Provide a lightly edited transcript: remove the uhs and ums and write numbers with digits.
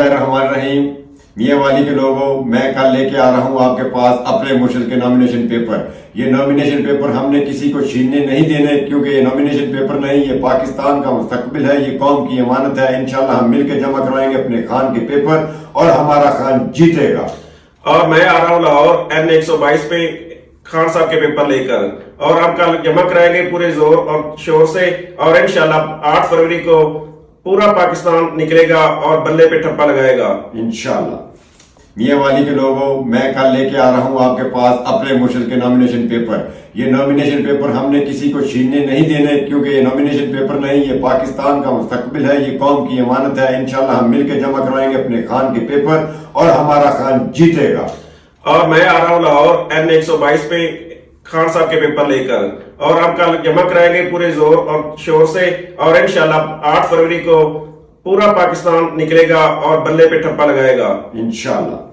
बिस्मिल्लाहिर्रहमानिर्रहीम। मियां वाली के लोगों, मैं कल लेके आ रहा हूं आपके पास अपने मुर्शिद के नॉमिनेशन पेपर। ये नॉमिनेशन पेपर हमने किसी को छीनने नहीं देने, क्योंकि ये नॉमिनेशन पेपर नहीं, ये पाकिस्तान का मुस्तकबिल है, ये कौम की अमानत है। इंशाल्लाह हम मिलकर जमा करवाएंगे अपने खान के पेपर और हमारा खान जीतेगा। और मैं आ रहा हूँ लाहौर N122 पे खान साहब के पेपर लेकर, और हम कल जमा कराएंगे पूरे जोर और शोर से। और इंशाल्लाह 8 फरवरी को पूरा पाकिस्तान निकलेगा और बल्ले पे ठप्पा लगाएगा इंशाल्लाह। मियां वाली के लोगों, मैं कल लेके आ रहा हूं आपके पास अपने मुर्शिद के नॉमिनेशन पेपर। ये नॉमिनेशन पेपर हमने किसी को छीनने नहीं देने, क्योंकि ये नॉमिनेशन पेपर नहीं, ये पाकिस्तान का मुस्तकबिल है, ये कौम की अमानत है। इंशाल्लाह हम मिलकर जमा करवाएंगे अपने खान के पेपर और हमारा खान जीतेगा। और मैं आ रहा हूँ लाहौर N122 पे खान साहब के पेपर लेकर, और हम कल जमा कराएंगे पूरे जोर और शोर से। और इंशाल्लाह 8 फरवरी को पूरा पाकिस्तान निकलेगा और बल्ले पे ठप्पा लगाएगा इंशाल्लाह।